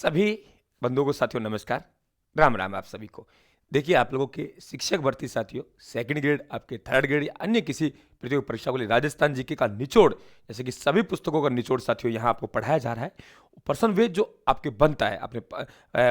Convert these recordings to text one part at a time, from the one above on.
सभी बंधुओं को साथियों नमस्कार, राम राम आप सभी को। देखिए आप लोगों के शिक्षक भर्ती साथियों सेकंड ग्रेड, आपके थर्ड ग्रेड या अन्य किसी प्रतियोगी परीक्षा के लिए राजस्थान जीके का निचोड़, जैसे कि सभी पुस्तकों का निचोड़ साथियों यहाँ आपको पढ़ाया जा रहा है। पर्सन वेज जो आपके बनता है, आपने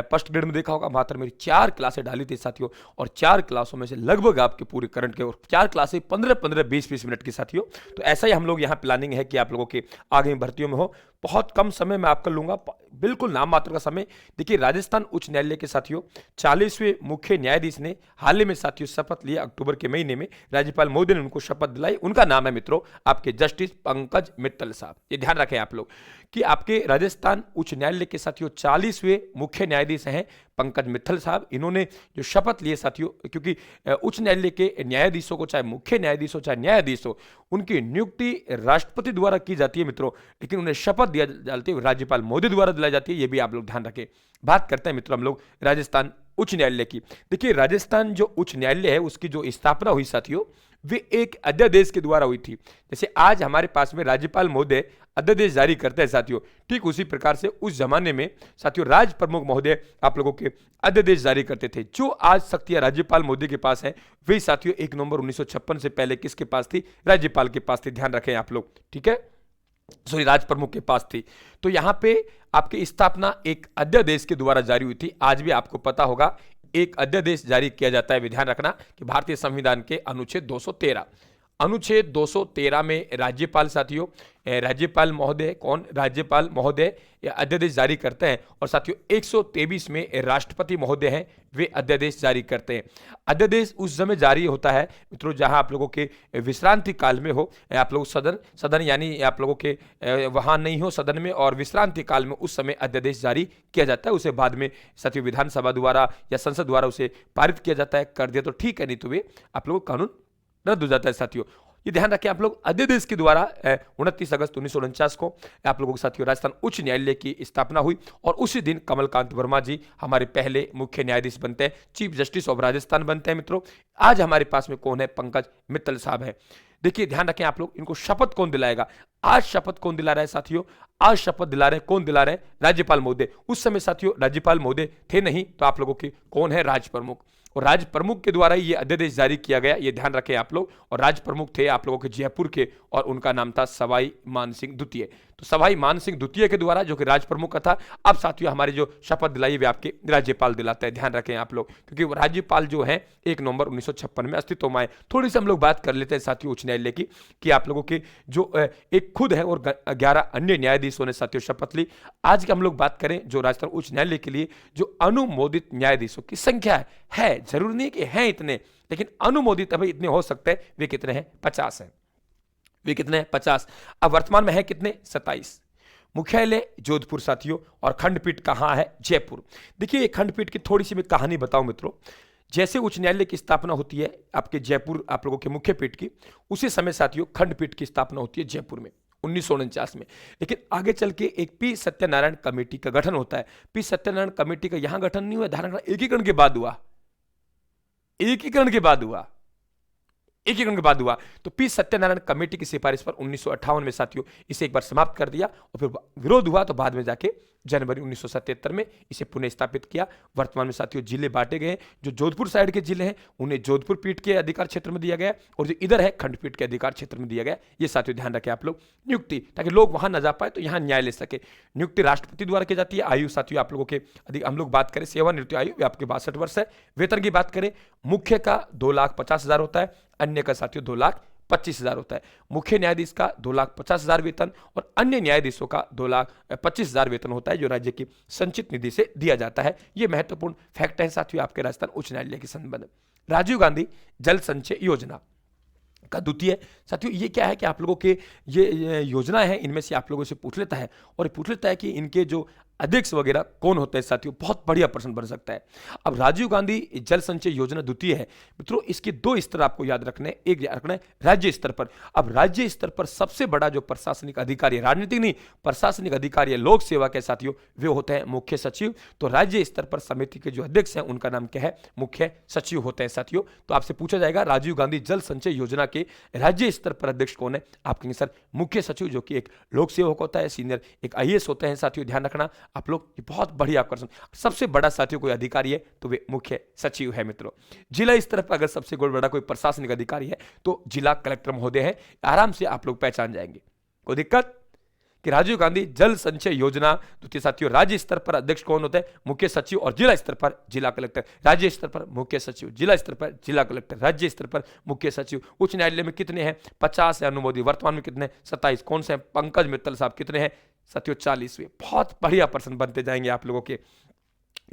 फर्स्ट ग्रेड में देखा होगा, मात्र मेरी 4 क्लासें डाली थी साथियों, और 4 क्लासों में से लगभग आपके पूरे करंट के और 4 क्लासें 15-15, 20-20 मिनट की साथियों। तो ऐसा ही हम लोग यहाँ प्लानिंग है कि आप लोगों के आगे भर्तियों में हो। बहुत कम समय मैं आपका लूंगा, बिल्कुल नाम मात्र का समय। देखिए राजस्थान उच्च न्यायालय के साथियों 40वें मुख्य न्यायाधीश ने हाल ही में साथियों शपथ लिया। अक्टूबर के महीने में राज्यपाल महोदय ने उनको शपथ दिलाई। उनका नाम है मित्रों आपके जस्टिस पंकज मित्तल साहब। ये ध्यान रखें आप लोग कि आपके राजस्थान उच्च न्यायालय के साथियों 40वें मुख्य न्यायाधीश हैं पंकज मित्तल साहब। इन्होंने जो शपथ लिए साथियों, क्योंकि उच्च न्यायालय के न्यायाधीशों को, चाहे मुख्य न्यायाधीश हो चाहे न्यायाधीश हो, उनकी नियुक्ति राष्ट्रपति द्वारा की जाती है मित्रों, लेकिन उन्हें शपथ दिया जाती है राज्यपाल महोदय द्वारा दिलाई जाती है। ये भी आप लोग ध्यान रखें। बात करते हैं मित्रों हम लोग राजस्थान उच्च न्यायालय की। देखिए राजस्थान जो उच्च न्यायालय है उसकी जो स्थापना हुई साथियों, वे एक अध्यादेश के द्वारा हुई थी। जैसे आज हमारे पास में राज्यपाल महोदय अध्यादेश जारी करते हैं साथियों, ठीक उसी प्रकार से उस जमाने में साथियों राज प्रमुख महोदय आप लोगों के अध्यादेश जारी करते थे। जो आज शक्तियां राज्यपाल महोदय के पास है, वही साथियों 1 नवंबर 1956 से पहले किसके पास थी? राज्यपाल के पास थी। ध्यान रखें आप लोग, ठीक है, सॉरी राज प्रमुख के पास थी। तो यहां पे आपकी स्थापना एक अध्यादेश के द्वारा जारी हुई थी। आज भी आपको पता होगा एक अध्यादेश जारी किया जाता है। ध्यान रखना कि भारतीय संविधान के अनुच्छेद 213 में राज्यपाल साथियों, राज्यपाल महोदय कौन? राज्यपाल महोदय अध्यादेश जारी करते हैं। और साथियों 123 में राष्ट्रपति महोदय हैं, वे अध्यादेश जारी करते हैं। अध्यादेश उस समय जारी होता है मित्रों जहां आप लोगों के विश्रांति काल में हो, आप लोग सदन यानी आप लोगों के वहां नहीं हो सदन में, और विश्रांति काल में उस समय अध्यादेश जारी किया जाता है। उसे बाद में साथियों विधानसभा द्वारा या संसद द्वारा उसे पारित किया जाता है। कर दिया तो ठीक है, नहीं तो वे आप लोगों का कानून रद्द हो जाता है साथियों। ये ध्यान रखें आप लोग, अध्यादेश के द्वारा 29 अगस्त 1949 को आप लोगों के साथियों राजस्थान उच्च न्यायालय की स्थापना हुई, और उसी दिन कमलकांत वर्मा जी हमारे पहले मुख्य न्यायाधीश बनते हैं, चीफ जस्टिस ऑफ राजस्थान बनते हैं मित्रों। आज हमारे पास में कौन है? पंकज मित्तल साहब है। देखिए ध्यान रखें आप लोग, इनको शपथ कौन दिलाएगा? आज शपथ कौन दिला रहा है साथियों? आज शपथ दिला रहे हैं, कौन दिला रहे हैं? राज्यपाल महोदय। उस समय साथियों राज्यपाल महोदय थे नहीं, तो आप लोगों के कौन है? राज प्रमुख। और राज प्रमुख के द्वारा ये अध्यादेश जारी किया गया, ये ध्यान रखें आप लोग। और राज प्रमुख थे आप लोगों के जयपुर के, और उनका नाम था सवाई मानसिंह द्वितीय। तो सवाई मानसिंह द्वितीय के द्वारा, जो कि राज प्रमुख का था। अब साथियों हमारी जो शपथ दिलाई वे आपके राज्यपाल दिलाते हैं। ध्यान रखें आप लोग, क्योंकि वो राज्यपाल जो है 1 नवंबर 1956 में अस्तित्व में आए। थोड़ी सी हम लोग बात कर लेते हैं साथियों उच्च न्यायालय की, कि आप लोगों के जो एक खुद है और 11 अन्य न्यायाधीशों ने साथियों शपथ ली। आज की हम लोग बात करें जो राजस्थान उच्च न्यायालय के लिए जो अनुमोदित न्यायाधीशों की संख्या है, जरूर नहीं कि हैं इतने, लेकिन अनुमोदित अभी इतने हो सकते हैं। वे कितने हैं? 50 हैं। वे कितने हैं? 50। अब वर्तमान में है कितने? 27। मुख्यालय जोधपुर साथियों, और खंडपीठ कहां है? जयपुर। देखिए खंडपीठ की थोड़ी सी मैं कहानी बताऊं मित्रों। जैसे उच्च न्यायालय की स्थापना होती है आपके जयपुर आप लोगों के मुख्य पीठ की, उसी समय साथियों खंडपीठ की स्थापना होती है जयपुर में 1949 में। लेकिन आगे चल के एक पी सत्यनारायण कमेटी का गठन होता है। पी सत्यनारायण कमेटी का यहां गठन नहीं हुआ, धारणा एकीकरण के बाद हुआ। एकीकरण के बाद हुआ, एकीकरण के बाद हुआ। तो पी सत्यनारायण कमेटी की सिफारिश पर 1958 में साथियों इसे एक बार समाप्त कर दिया, और फिर विरोध हुआ तो बाद में जाके जनवरी 1977 में इसे पुनः स्थापित किया। वर्तमान में साथियों जिले बांटे गए। जो जोधपुर साइड के जिले हैं उन्हें जोधपुर पीठ के अधिकार क्षेत्र में दिया गया, और जो इधर है खंडपीठ के अधिकार क्षेत्र में दिया गया। ये साथियों ध्यान रखें आप लोग। नियुक्ति, ताकि लोग वहां न जा पाए तो यहां न्याय ले सके। नियुक्ति राष्ट्रपति द्वारा की जाती है। आयु साथियों आप लोगों के अधिक, हम लोग बात करें सेवानिवृत्ति आयु आपके 62 वर्ष है। वेतन की बात करें, मुख्य का 2,50,000 होता है, अन्य का साथियों 2,25,000 होता है। मुख्य न्यायाधीश का 2,50,000 वेतन, और अन्य न्यायाधीशों का 2,25,000 वेतन होता है, जो राज्य की संचित निधि से दिया जाता है। ये महत्वपूर्ण फैक्ट है साथियों आपके राजस्थान उच्च न्यायालय के संबंध। राजीव गांधी जल संचय योजना का द्वितीय साथियों, ये क्या है कि आप लोगों के ये योजना है, इनमें से आप लोगों से पूछ लेता है, और पूछ लेता है कि इनके जो अध्यक्ष वगैरह कौन होते हैं साथियों। बहुत बढ़िया प्रश्न बन सकता है। अब राजीव गांधी जल संचय योजना द्वितीय है मित्रों, इसके 2 स्तर आपको याद रखने। एक याद रखना है राज्य स्तर पर। अब राज्य स्तर पर सबसे बड़ा जो प्रशासनिक अधिकारी, राजनीतिक नहीं, प्रशासनिक अधिकारी लोक सेवा के साथियों, वे होते हैं मुख्य सचिव। तो राज्य स्तर पर समिति के जो अध्यक्ष हैं उनका नाम क्या है? मुख्य सचिव होते हैं साथियों। तो आपसे पूछा जाएगा राजीव गांधी जल संचय योजना के राज्य स्तर पर अध्यक्ष कौन है? आप कहेंगे सर मुख्य सचिव, जो कि एक लोक सेवक होता है, सीनियर एक IAS होते हैं साथियों। ध्यान रखना आप लोग, ये बहुत बढ़िया आकर्षण। सबसे बड़ा साथियों कोई अधिकारी है तो वे मुख्य सचिव है मित्रों। जिला स्तर पर अगर सबसे बड़ा कोई प्रशासनिक अधिकारी है तो जिला कलेक्टर महोदय है। आराम से आप लोग पहचान जाएंगे, कोई दिक्कत। कि राजीव गांधी जल संचय योजना, द्वितीय साथियों राज्य स्तर पर अध्यक्ष कौन होता है? मुख्य सचिव, और जिला स्तर पर जिला कलेक्टर। राज्य स्तर पर मुख्य सचिव, जिला स्तर पर जिला कलेक्टर, राज्य स्तर पर मुख्य सचिव। उच्च न्यायालय में कितने हैं? 50 है अनुमोदित, वर्तमान में कितने? 27। कौन से हैं? पंकज मित्तल साहब। कितने हैं साथियों? 40वें। बहुत बढ़िया पर्सन बनते जाएंगे आप लोगों के।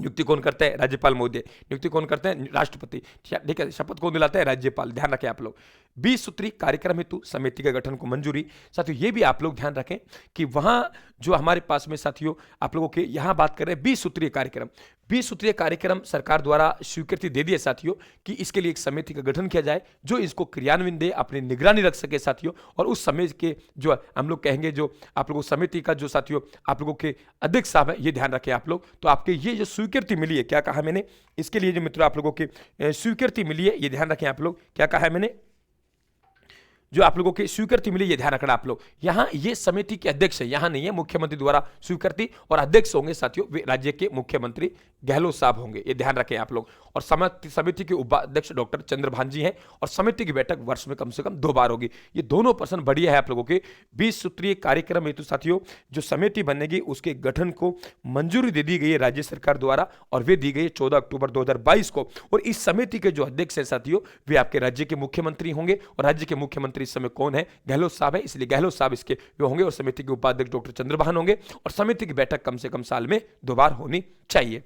नियुक्ति कौन करते हैं? राज्यपाल महोदय। नियुक्ति कौन करते हैं? राष्ट्रपति। ठीक है, शपथ कौन दिलाता है? राज्यपाल। ध्यान रखें आप लोग। 20 सूत्रीय कार्यक्रम हेतु समिति के गठन को मंजूरी। साथियों ये भी आप लोग ध्यान रखें कि वहां जो हमारे पास में साथियों आप लोगों के यहां बात कर रहे हैं 20 सूत्रीय कार्यक्रम। 20 सूत्रीय कार्यक्रम सरकार द्वारा स्वीकृति दे दी है साथियों कि इसके लिए एक समिति का गठन किया जाए जो इसको क्रियान्वयन दे, अपनी निगरानी रख सके साथियों। और उस समय के जो हम लोग कहेंगे जो आप लोगों समिति का जो साथियों आप लोगों के अध्यक्ष साहब है, ये ध्यान रखें आप लोग। तो आपके ये जो स्वीकृति मिली है, क्या कहा मैंने? इसके लिए जो मित्रों आप लोगों के स्वीकृति मिली है, ये ध्यान रखें आप लोग। क्या कहा है मैंने? जो आप लोगों की स्वीकृति मिली, ये ध्यान रखना आप लोग। यहां ये समिति के अध्यक्ष है, यहां नहीं है, मुख्यमंत्री द्वारा स्वीकृति, और अध्यक्ष होंगे साथियों वे राज्य के मुख्यमंत्री गहलोत साहब होंगे, ये ध्यान रखें आप लोग। और समिति के उपाध्यक्ष डॉक्टर चंद्रभान जी हैं, और समिति की बैठक वर्ष में कम से कम 2 बार होगी। ये दोनों पर्सन बढ़िया है आप लोगों के। 20 सूत्रीय कार्यक्रम हेतु साथियों जो समिति बनेगी उसके गठन को मंजूरी दे दी गई है राज्य सरकार द्वारा, और वे दी गई 14 अक्टूबर 2022 को। और इस समिति के जो अध्यक्ष है साथियों वे आपके राज्य के मुख्यमंत्री होंगे, और राज्य के मुख्यमंत्री इस समय कौन है? गहलोत साहब है, इसलिए गहलोत साहब इसके वे होंगे। और समिति के उपाध्यक्ष डॉक्टर चंद्रभान होंगे, और समिति की बैठक कम से कम साल में 2 बार होनी चाहिए।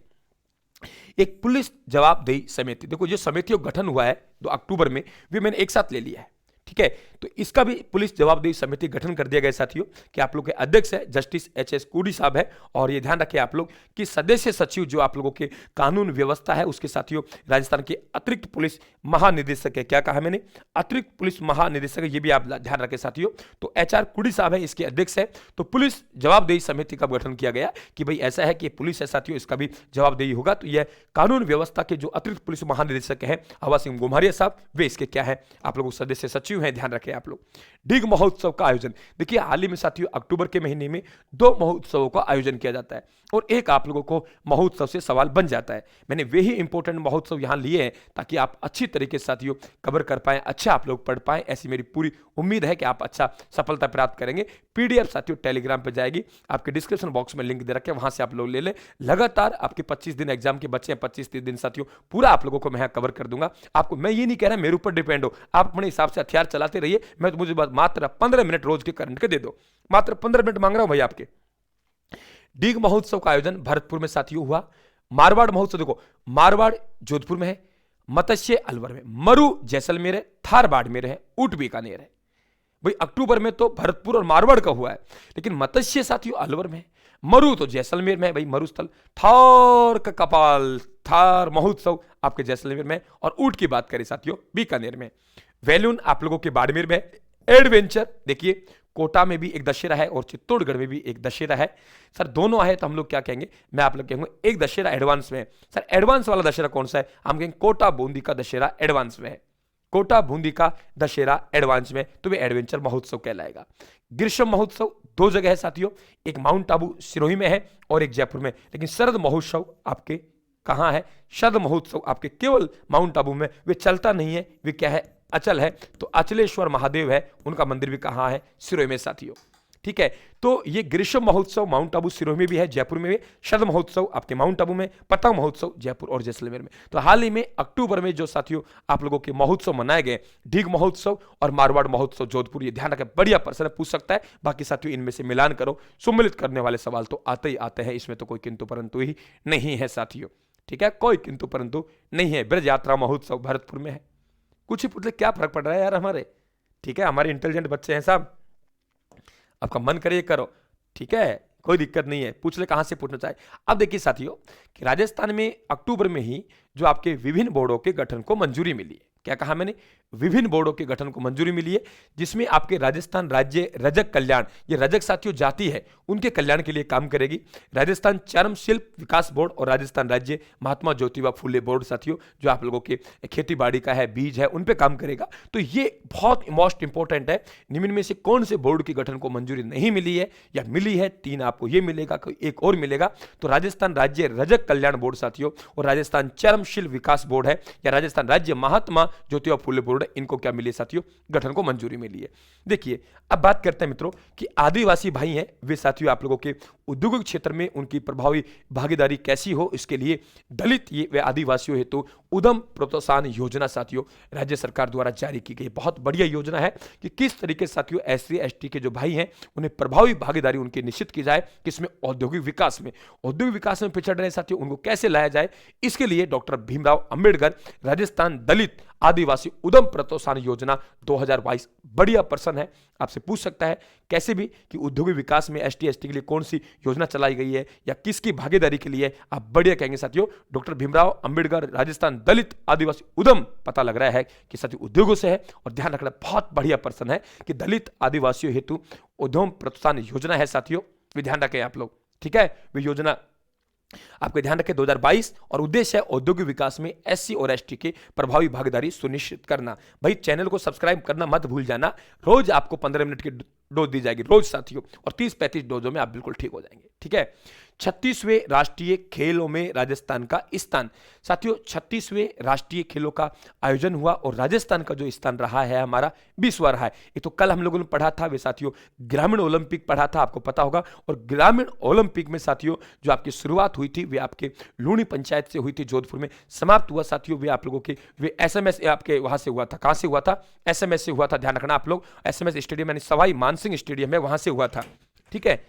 एक पुलिस जवाबदेही समिति, देखो जो समितियों का गठन हुआ है 2 अक्टूबर में, वे मैंने एक साथ ले लिया है, ठीक है। तो इसका भी पुलिस जवाबदेही समिति गठन कर दिया गया साथियों कि आप लोग के अध्यक्ष है जस्टिस HS कूडी साहब है। और ये ध्यान रखें आप लोग कि सदस्य सचिव जो आप लोगों के कानून व्यवस्था है उसके साथियों राजस्थान के अतिरिक्त पुलिस महानिदेशक है। क्या कहा मैंने? अतिरिक्त पुलिस महानिदेशक है, ये भी आप ध्यान रखें साथियों। तो HR कूडी साहब है इसके अध्यक्ष है। तो पुलिस जवाबदेही समिति का गठन किया गया कि भाई ऐसा है कि पुलिस है साथियों, इसका भी जवाबदेही होगा। तो यह कानून व्यवस्था के जो अतिरिक्त पुलिस महानिदेशक है आवा सिंह गोमारिया साहब, वे इसके क्या है आप लोगों सदस्य सचिव हैं, ध्यान रखें आप लोग। डिग महोत्सव का आयोजन, देखिए हाल ही में साथियों अक्टूबर के महीने में 2 महोत्सवों का आयोजन किया जाता है, और एक आप लोगों को महोत्सव से सवाल बन जाता है। मैंने वे ही इंपॉर्टेंट महोत्सव यहां लिए हैं ताकि आप अच्छी तरीके से साथियों कवर कर पाएं, अच्छा आप लोग पढ़ पाएं, ऐसी मेरी पूरी उम्मीद है कि आप अच्छा सफलता प्राप्त करेंगे। PDF साथियों टेलीग्राम पे जाएगी, आपके डिस्क्रिप्शन बॉक्स में लिंक दे रखे हैं, वहां से आप लोग ले लें। लगातार आपके 25 दिन एग्जाम के बच्चे हैं, 25-30 दिन साथियों पूरा आप लोगों को मैं कवर कर दूंगा। आपको मैं ये नहीं कह रहा मेरे ऊपर डिपेंड हो, आप अपने हिसाब से हथियार चलाते रहिए। मैं तो मुझे मात्र 15 मिनट रोज के करंट के दे दो, मात्र 15 मिनट मांग रहा हूं भाई आपके। डिग महोत्सव का आयोजन भरतपुर में साथियों हुआ। मारवाड़ महोत्सव, देखो मारवाड़ जोधपुर में है, मत्स्य अलवर में, मरु जैसलमेर है, थार बाड़मेर है, ऊंट बीकानेर है। भाई अक्टूबर में तो भरतपुर और मारवाड़ का हुआ है, लेकिन मत्स्य साथियों अलवर में है, मरु तो जैसलमेर में है। भाई मरुस्थल, थार का कपाल, थार महोत्सव आपके जैसलमेर में, और ऊंट की बात करें साथियों बीकानेर में। वैल्यून आप लोगों के बाड़मेर में। एडवेंचर देखिए कोटा में भी एक दशहरा है और चित्तौड़गढ़ में भी एक दशहरा है। सर दोनों आए तो हम लोग क्या कहेंगे? मैं आप लोग कहेंगे एक दशहरा एडवांस में है। सर एडवांस वाला दशहरा कौन सा है? हम कहेंगे कोटा बूंदी का दशहरा एडवांस में है, कोटा बूंदी का दशहरा एडवांस में, तो वे एडवेंचर महोत्सव कहलाएगा। ग्रीष्म महोत्सव 2 जगह है साथियों, एक माउंट आबू सिरोही में है और एक जयपुर में। लेकिन शरद महोत्सव आपके कहां है? शरद महोत्सव आपके केवल माउंट आबू में, वे चलता नहीं है, वे क्या है? अचल है। तो अचलेश्वर महादेव है, उनका मंदिर भी कहां है? सिरोही में साथियों, ठीक है। तो ये ग्रीष्म महोत्सव माउंट आबू सिरोही में भी है, जयपुर में भी। शरद महोत्सव आपके माउंट आबू में, पतंग महोत्सव जयपुर और जैसलमेर में। तो हाल ही में अक्टूबर में जो साथियों आप लोगों के महोत्सव मनाए गए, डिग महोत्सव और मारवाड़ महोत्सव जोधपुर, ये ध्यान रखें, बढ़िया प्रश्न पूछ सकता है। बाकी साथियों इनमें से मिलान करो, सम्मिलित करने वाले सवाल तो आते ही आते हैं, इसमें तो कोई किंतु परंतु ही नहीं है साथियों, ठीक है, कोई किंतु परंतु नहीं है। ब्रज यात्रा महोत्सव भरतपुर में है। कुछ ही पूछ ले, क्या फर्क पड़ रहा है यार हमारे, ठीक है, हमारे इंटेलिजेंट बच्चे हैं साहब, आपका मन करे करो, ठीक है, कोई दिक्कत नहीं है, पूछ ले कहां से पूछना चाहे। अब देखिए साथियों कि राजस्थान में अक्टूबर में ही जो आपके विभिन्न बोर्डों के गठन को मंजूरी मिली है। क्या कहा मैंने? विभिन्न बोर्डों के गठन को मंजूरी मिली है, जिसमें आपके राजस्थान राज्य रजक कल्याण, ये रजक साथियों जाति है, उनके कल्याण के लिए काम करेगी। राजस्थान चर्म शिल्प विकास बोर्ड और राजस्थान राज्य महात्मा ज्योतिबा फूले बोर्ड साथियों, जो आप लोगों के खेती बाड़ी का है, बीज है, उन पे काम करेगा। तो ये बहुत मोस्ट इंपॉर्टेंट है। निम्न में से कौन से बोर्ड के गठन को मंजूरी नहीं मिली है या मिली है? 3 आपको ये मिलेगा, कोई एक और मिलेगा। तो राजस्थान राज्य रजक कल्याण बोर्ड साथियों और राजस्थान चर्म शिल्प विकास बोर्ड है या राजस्थान राज्य महात्मा ज्योतिबा फूले बोर्ड, इनको क्या मिली साथियों? गठन को मंजूरी मिली है। देखिए, अब बात करते हैं मित्रों कि आदिवासी भाई हैं वे साथियों आप लोगों के औद्योगिक क्षेत्र में उनकी प्रभावी भागीदारी कैसी हो, इसके लिए दलित ये वे आदिवासियों हेतु उद्यम प्रोत्साहन योजना साथियों राज्य सरकार द्वारा जारी की गई। बहुत बढ़िया योजना है कि किस तरीके से साथियों SC ST के जो भाई हैं उन्हें प्रभावी भागीदारी उनकी निश्चित की जाए, किसमें? औद्योगिक विकास में पिछड़ रहे साथियों उनको कैसे लाया जाए। इसके लिए डॉक्टर भीमराव अंबेडकर राजस्थान दलित आदिवासी उद्यम प्रोत्साहन योजना 2022 बढ़िया पर्सन है। आपसे पूछ सकता है कैसे भी कि औद्योगिक विकास में ST ST के लिए कौन सी योजना चलाई गई है या किसकी भागीदारी के लिए, आप बढ़िया कहेंगे साथियों डॉक्टर भीमराव अंबेडकर राजस्थान दलित आदिवासी उद्यम। पता लग रहा है कि साथियों उद्योगों से है, और ध्यान रखना बहुत बढ़िया पर्सन है कि दलित आदिवासियों हेतु उद्यम प्रोत्साहन योजना है साथियों, वे ध्यान रखें आप लोग, ठीक है। वे योजना आपके ध्यान रखें 2022, और उद्देश्य है औद्योगिक विकास में SC और ST की प्रभावी भागीदारी सुनिश्चित करना। भाई चैनल को सब्सक्राइब करना मत भूल जाना। रोज आपको 15 मिनट की डोज दी जाएगी रोज साथियों, और 30-35 डोजों में आप बिल्कुल ठीक हो जाएंगे, ठीक है। 36वें राष्ट्रीय खेलों में राजस्थान का स्थान साथियों, 36वें राष्ट्रीय खेलों का आयोजन हुआ और राजस्थान का जो स्थान रहा है हमारा 20वां रहा है। ये तो कल हम लोगों ने पढ़ा था वे साथियों, ग्रामीण ओलंपिक पढ़ा था, आपको पता होगा। और ग्रामीण ओलंपिक में साथियों जो आपकी शुरुआत हुई थी वे आपके लूणी पंचायत से हुई थी, जोधपुर में समाप्त हुआ साथियों। वे आप लोगों के वे SMS आपके वहां से हुआ था। कहां से हुआ था? SMS से हुआ था, ध्यान रखना आप लोग। SMS स्टेडियम यानी सवाई मानसिंह स्टेडियम है, वहां से हुआ था, ठीक है।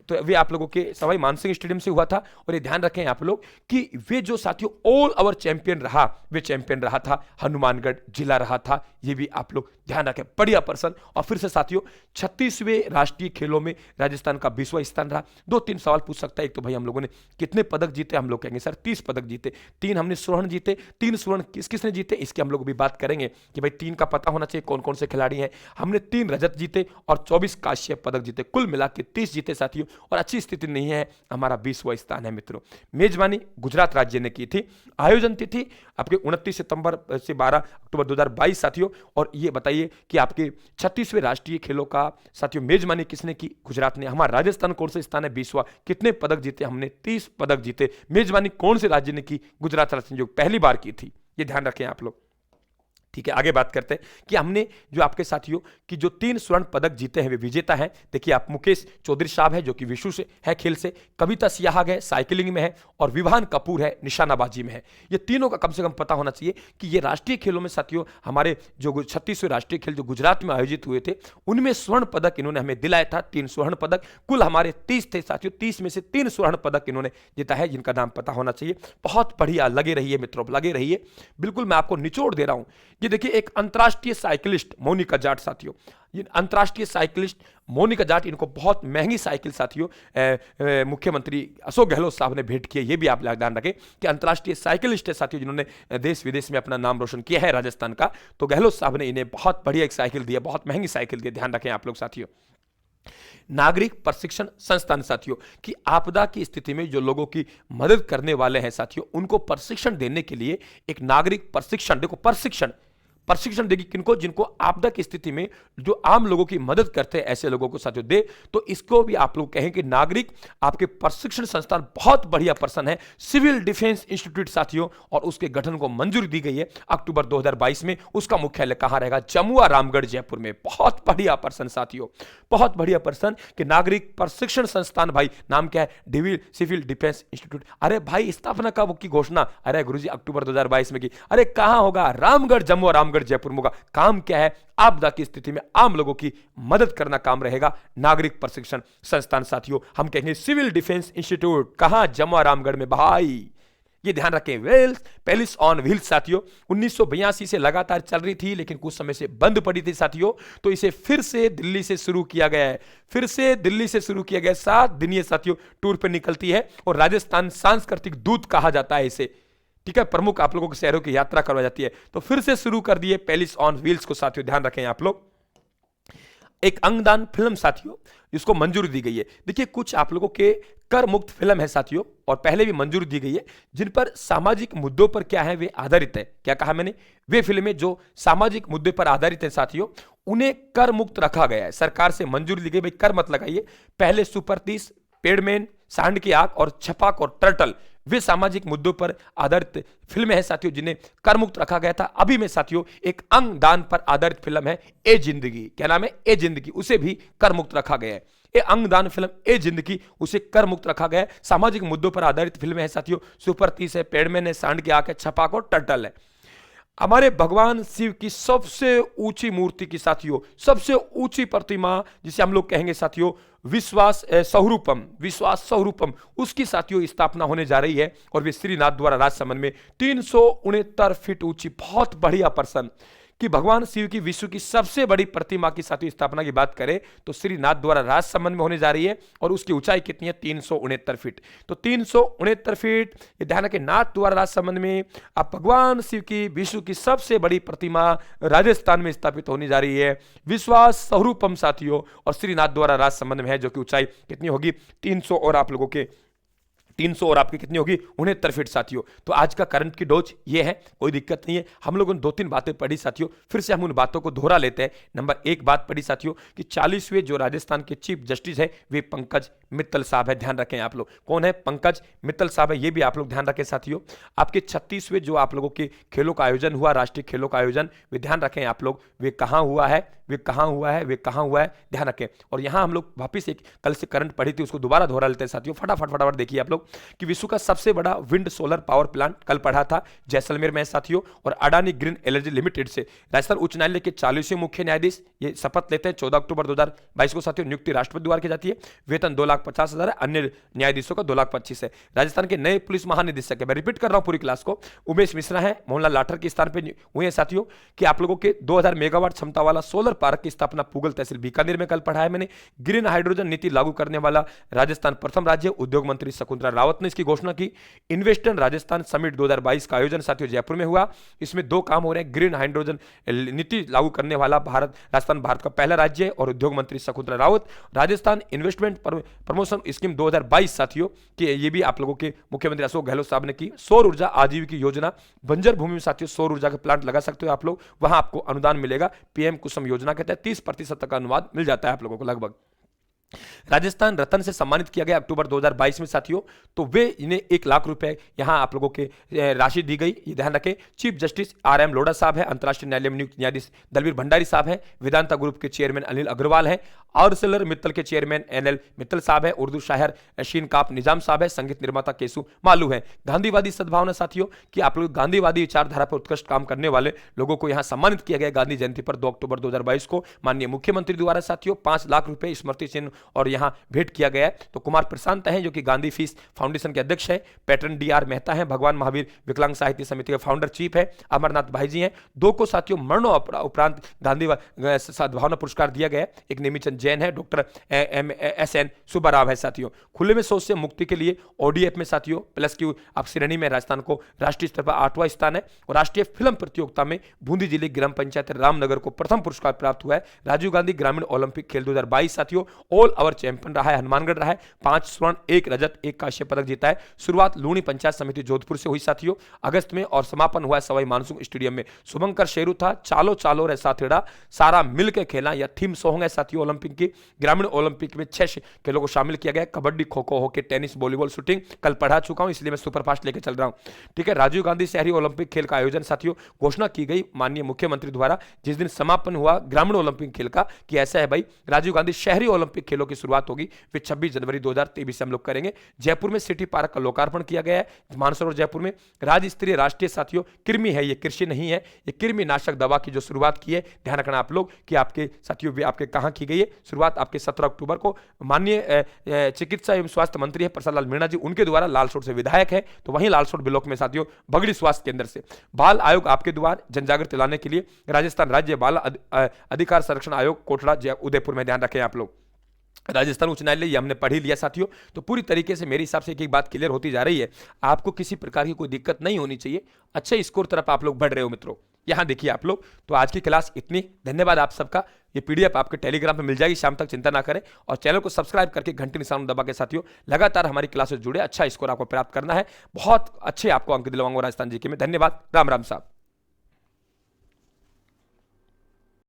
तो वे आप लोगों के सवाई मानसिंह स्टेडियम से हुआ था। और ये ध्यान रखें आप लोग कि वे जो साथियों ऑल ओवर चैंपियन रहा, वे चैंपियन रहा था हनुमानगढ़ जिला रहा था। ये भी आप लोग ध्यान रखें, बढ़िया पर्सन। और फिर से साथियों 36वें राष्ट्रीय खेलों में राजस्थान का 20वां स्थान रहा। 2-3 सवाल पूछ सकता है। एक तो भाई हम लोगों ने कितने पदक जीते? हम लोग कहेंगे सर 30 पदक जीते। 3 हमने स्वर्ण जीते। 3 स्वर्ण किस किसने जीते इसकी हम लोग भी बात करेंगे कि भाई 3 का पता होना चाहिए कौन कौन से खिलाड़ी हैं। हमने 3 रजत जीते और 24 कांस्य पदक जीते, कुल मिला के 30 जीते साथियों। और अच्छी स्थिति नहीं है, हमारा 20वां स्थान है मित्रों। मेजबानी गुजरात राज्य ने की थी। आयोजन तिथि आपके 29 सितंबर से 12 अक्टूबर 2022 साथियों। और ये बताइए कि आपके 36वें राष्ट्रीय खेलों का साथियों मेजबानी किसने की? गुजरात ने। हमारा राजस्थान कौन सा स्थान है? 20वां। कितने पदक जीते? हमने 30 पदक जीते। मेजबानी कौन से राज्य ने की? गुजरात राज्य ने, जो पहली बार की थी। ये ध्यान रखें आप लोग, ठीक है। आगे बात करते हैं कि हमने जो आपके साथियों कि जो 3 स्वर्ण पदक जीते हैं वे विजेता हैं। देखिए आप मुकेश चौधरी साहब है जो कि विशु से है खेल से, कविता सियाहाग है साइकिलिंग में है, और विवान कपूर है निशानाबाजी में है। ये तीनों का कम से कम पता होना चाहिए कि ये राष्ट्रीय खेलों में साथियों हमारे जो 36वें राष्ट्रीय खेल जो गुजरात में आयोजित हुए थे उनमें स्वर्ण पदक इन्होंने हमें दिलाया था। 3 स्वर्ण पदक, कुल हमारे 30 थे साथियों। 30 में से 3 स्वर्ण पदक इन्होंने जीता है, जिनका नाम पता होना चाहिए। बहुत बढ़िया, लगे रहिए मित्रों, लगे रहिए। बिल्कुल मैं आपको निचोड़ दे रहा हूं। ये देखिए एक अंतरराष्ट्रीय साइकिलिस्ट मोनिका जाट साथियों, ये अंतरराष्ट्रीय साइकिलिस्ट मोनिका जाट, इनको बहुत महंगी साइकिल साथियों मुख्यमंत्री अशोक गहलोत साहब ने भेंट की है। ये भी आप ध्यान रखें कि अंतरराष्ट्रीय साइकिलिस्ट है साथियों जिन्होंने देश विदेश में अपना नाम रोशन किया है राजस्थान का। तो गहलोत साहब ने इन्हें बहुत बढ़िया एक साइकिल दिया, बहुत महंगी साइकिल दी, ध्यान रखें आप लोग साथियों। नागरिक प्रशिक्षण संस्थान साथियों कि आपदा की स्थिति में जो लोगों की मदद करने वाले हैं साथियों उनको प्रशिक्षण देने के लिए एक नागरिक प्रशिक्षण, देखो प्रशिक्षण देगी किनको? जिनको आपदा की स्थिति में जो आम लोगों की मदद करते हैं ऐसे लोगों को साथियों दे। तो इसको भी आप लोग कहें कि नागरिक आपके प्रशिक्षण संस्थान, बहुत बढ़िया पर्सन है सिविल डिफेंस इंस्टीट्यूट साथियों, और उसके गठन को मंजूरी दी गई है अक्टूबर 2022 में। उसका मुख्यालय कहां रहेगा? जमुआ रामगढ़ जयपुर में। बहुत बढ़िया पर्सन साथियों, बहुत बढ़िया पर्सन कि नागरिक प्रशिक्षण संस्थान। भाई नाम क्या है? Civil defence institute. अरे भाई स्थापना कब की घोषणा? अरे गुरुजी अक्टूबर 2022 में की। अरे कहां होगा? रामगढ़, जम्मू रामगढ़ जयपुर में होगा। काम क्या है? आपदा की स्थिति में आम लोगों की मदद करना काम रहेगा नागरिक प्रशिक्षण संस्थान साथियों। हम कहेंगे सिविल डिफेंस इंस्टीट्यूट, कहां? जमुआ रामगढ़ में। भाई ये ध्यान रखें। वेल्स पैलेस ऑन व्हील्स साथियों 1982 से लगातार चल रही थी, लेकिन कुछ समय से बंद पड़ी थी साथियों। तो इसे फिर से दिल्ली से शुरू किया गया है, फिर से दिल्ली से शुरू किया गया। 7 दिन ये साथियों टूर पर निकलती है और राजस्थान सांस्कृतिक दूत कहा जाता है इसे। ठीक है, प्रमुख आप लोगों के शहरों की यात्रा करवाई जाती है। तो फिर से शुरू कर दिए पेरिस ऑन व्हील्स को साथियों, ध्यान रखें आप लोग। एक अंगदान फिल्म साथियों जिसको मंजूरी दी गई है। देखिए कुछ आप लोगों के कर मुक्त फिल्म है साथियों, और पहले भी मंजूरी दी गई है, जिन पर सामाजिक मुद्दों पर क्या है वे आधारित है। क्या कहा मैंने? वे फिल्में जो सामाजिक मुद्दे पर आधारित है साथियों, उन्हें कर मुक्त रखा गया है। सरकार से मंजूरी दी गई, भाई कर मत लगाइए। पहले सुपर 30, पेडमैन, सांड की आंख और छपाक और टर्टल वे सामाजिक मुद्दों पर आधारित फिल्में हैं साथियों, जिन्हें कर मुक्त रखा गया था। अभी में साथियों एक अंग दान पर आधारित फिल्म है ए जिंदगी, क्या नाम है? ए जिंदगी, उसे भी कर मुक्त रखा गया है। ये अंगदान फिल्म ए जिंदगी, उसे कर मुक्त रखा गया है। सामाजिक मुद्दों पर आधारित फिल्में हैं साथियों, सुपर 30 है, पेडमैन है, सांड की आंख है, छपाक और टर्टल है। हमारे भगवान शिव की सबसे ऊंची मूर्ति की साथियों, सबसे ऊंची प्रतिमा जिसे हम लोग कहेंगे साथियों विश्वास स्वरूपम, उसकी साथियों स्थापना होने जा रही है। और वे श्रीनाथ द्वारा राजसमंद में 369 फीट ऊंची, बहुत बढ़िया प्रश्न कि भगवान शिव की विश्व की सबसे बड़ी प्रतिमा की साथियों स्थापना की बात करें तो श्रीनाथ द्वारा राजसमंद में होने जा रही है। और उसकी ऊंचाई कितनी है? 369 फीट। तो 369 फीट, ये ध्यान रखें, नाथ द्वारा राजसमंद में अब भगवान शिव की विश्व की सबसे बड़ी प्रतिमा राजस्थान में स्थापित होने जा रही है, विश्वास स्वरूपम साथियों। और श्रीनाथ द्वारा राजसमंद में है, जो कि ऊंचाई कितनी होगी? 300 और आप लोगों के 300 और आपकी कितनी होगी? 69 फीट साथियों। तो आज का करंट की डोज ये है, कोई दिक्कत नहीं है। हम लोगों ने 2-3 बातें पढ़ी साथियों, फिर से हम उन बातों को दोहरा लेते हैं। नंबर 1 बात पढ़ी साथियों कि 40वें जो राजस्थान के चीफ जस्टिस है वे पंकज मित्तल साहब है। ध्यान रखें आप लोग, कौन है? पंकज मित्तल साहब है, ये भी आप लोग ध्यान रखें साथियों। आपके 36वें जो आप लोगों के खेलों का आयोजन हुआ, राष्ट्रीय खेलों का आयोजन, वे ध्यान रखें आप लोग, वे कहाँ हुआ है, वे कहाँ हुआ है, वे कहाँ हुआ है, ध्यान रखें। और यहाँ हम लोग वापिस एक कल से करंट पढ़ी थी, उसको दोबारा दोहरा लेते हैं साथियों। फटाफट देखिए आप लोग कि विश्व का सबसे बड़ा विंड सोलर पावर प्लांट कल पढ़ा था जैसलमेर में साथियों। और अडानी ग्रीन एनर्जी लिमिटेड से राजस्थान उच्च न्यायालय के 40वें मुख्य न्यायाधीश ये शपथ लेते हैं 14 अक्टूबर 2022 को साथियों। नियुक्ति राष्ट्रपति द्वारा की जाती है। वेतन 2,50,000 है, अन्य न्यायाधीशों का 2,25,000 है। राजस्थान के नए पुलिस महानिदेशक है, मैं रिपीट कर रहा हूं पूरी क्लास को, उमेश मिश्रा है, मोहनलाल लाठर के स्थान पर हुए हैं साथियों। कि आप लोगों के 2000 मेगावाट क्षमता वाला सोलर पार्क की स्थापना पूगल तहसील बीकानेर में कल पढ़ा है मैंने। ग्रीन हाइड्रोजन नीति लागू करने वाला राजस्थान प्रथम राज्य, उद्योग मंत्री शकुंतला रावत ने इसकी घोषणा की। इन्वेस्टन राजस्थान समिट 2022 का आयोजन साथियों जयपुर में हुआ। इसमें 2 काम हो रहे हैं, ग्रीन हाइड्रोजन नीति लागू करने वाला राजस्थान भारत का पहला राज्य है, और उद्योग मंत्री Shakuntala Rawat. Rajasthan investment promotion scheme 2022 साथियों कि ये भी आप लोगों के मुख्यमंत्री अशोक गहलोत साहब ने की। सौर ऊर्जा आजीविका योजना, बंजर भूमि में साथियों सौर ऊर्जा के प्लांट लगा सकते हो आप लोग, वहां आपको अनुदान मिलेगा। पीएम कुसुम योजना के तहत 30% तक का अनुदान मिल जाता है आप लोगों को लगभग। राजस्थान रत्न से सम्मानित किया गया अक्टूबर 2022 में साथियों। तो वे इन्हें 1 लाख रुपए यहां आप लोगों के राशि दी गई, ये ध्यान रखें। चीफ जस्टिस RM लोढ़ा साहब है, अंतर्राष्ट्रीय न्यायालय में नियुक्त न्यायाधीश दलवीर भंडारी साहब है, वेदांता ग्रुप के चेयरमैन अनिल अग्रवाल है, आर्सेलर मित्तल के चेयरमैन NL मित्तल साहब है, उर्दू शायर शीन काप निजाम साहब है, संगीत निर्माता केसु मालू है। गांधीवादी सद्भावना साथियों कि आप लोग गांधीवादी विचारधारा पर उत्कृष्ट काम करने वाले लोगों को यहां सम्मानित किया गया गांधी जयंती पर 2 अक्टूबर 2022 को माननीय मुख्यमंत्री द्वारा साथियों 5 लाख रुपए स्मृति चिन्ह और यहां भेंट किया गया है। तो कुमार प्रशांत हैं जो कि गांधी फीस फाउंडेशन के अध्यक्ष हैं, पैटर्न DR मेहता हैं, भगवान महावीर विकलांग साहित्य समिति के फाउंडर चीफ है, अमरनाथ भाई जी हैं। 2 को साथियों मरणों उपरांत गांधी सद्भावना पुरस्कार दिया गया। एक नेमीचंद जैन है, डॉक्टर SN सुब्बाराव है साथियों। खुले में शौच से मुक्ति के लिए ODF में साथियों +Q आप श्रेणी में राजस्थान को राष्ट्रीय स्तर पर 8वां स्थान है। और राष्ट्रीय फिल्म प्रतियोगिता में बूंदी जिले ग्राम पंचायत रामनगर को प्रथम पुरस्कार प्राप्त हुआ है। राजीव गांधी ग्रामीण ओलंपिक खेल 2022 साथियों ऑल ओवर चैंपियन रहा है, हनुमानगढ़ रहा है, 5 स्वर्ण 1 रजत 1 कांस्य पदक जीता है। शुरुआत लूणी पंचायत समिति जोधपुर से हुई साथियों अगस्त में, और समापन हुआ सवाई मानसिंह स्टेडियम में। शुभंकर शेरू था, चालो चालो रे साथेड़ा, सारा मिलकर खेला, या थीम सॉन्ग है साथियों ओलंपिक की। ग्रामीण ओलंपिक में 6 खेलों को शामिल किया गया, kabaddi, kho kho, hockey, tennis, volleyball, shooting. कल पढ़ा चुका हूं इसलिए मैं सुपरफास्ट लेके चल रहा हूं, ठीक है। राजीव गांधी शहरी ओलंपिक खेल का आयोजन साथियों घोषणा की गई माननीय मुख्यमंत्री द्वारा जिस दिन समापन हुआ ग्रामीण ओलंपिक खेल का, कि ऐसा है भाई राजीव गांधी शहरी ओलंपिक खेलों की शुरुआत होगी वे 26 जनवरी 2023 से हम लोग करेंगे। जयपुर में सिटी पार्क का लोकार्पण किया गया है, मानसरोवर जयपुर में। राज्य स्तरीय राष्ट्रीय साथियों कृमि है, ये कृषि नहीं है, ये कृमि नाशक दवा की जो शुरुआत की है, ध्यान रखना आप लोग कि आपके साथियों भी आपके कहां की गई है शुरुआत, आपके 17 अक्टूबर को। माननीय चिकित्सा एवं स्वास्थ्य मंत्री है प्रसाद लाल मीणा जी, उनके द्वारा लालसोट से विधायक है, तो वहीं लालसोट ब्लॉक में साथियों बगड़ी स्वास्थ्य केंद्र से। बाल आयोग आपके द्वार जनजागृति लाने के लिए राजस्थान राज्य बाल अधिकार संरक्षण आयोग कोटड़ा उदयपुर में, ध्यान रखें आप लोग। राजस्थान उच्च न्यायालय ये हमने पढ़ ही लिया साथियों। तो पूरी तरीके से मेरे हिसाब से एक बात क्लियर होती जा रही है, आपको किसी प्रकार की कोई दिक्कत नहीं होनी चाहिए, अच्छे स्कोर तरफ आप लोग बढ़ रहे हो मित्रों। यहां देखिए आप लोग, तो आज की क्लास इतनी, धन्यवाद आप सबका। ये पीडीएफ आपके टेलीग्राम पे मिल जाएगी शाम तक, चिंता ना करें, और चैनल को सब्सक्राइब करके घंटी निशान दबा के साथियों लगातार हमारी क्लासेस जुड़े, अच्छा स्कोर आपको प्राप्त करना है, बहुत अच्छे आपको अंक दिलवाऊंगा राजस्थान जीके में। धन्यवाद, राम राम साहब।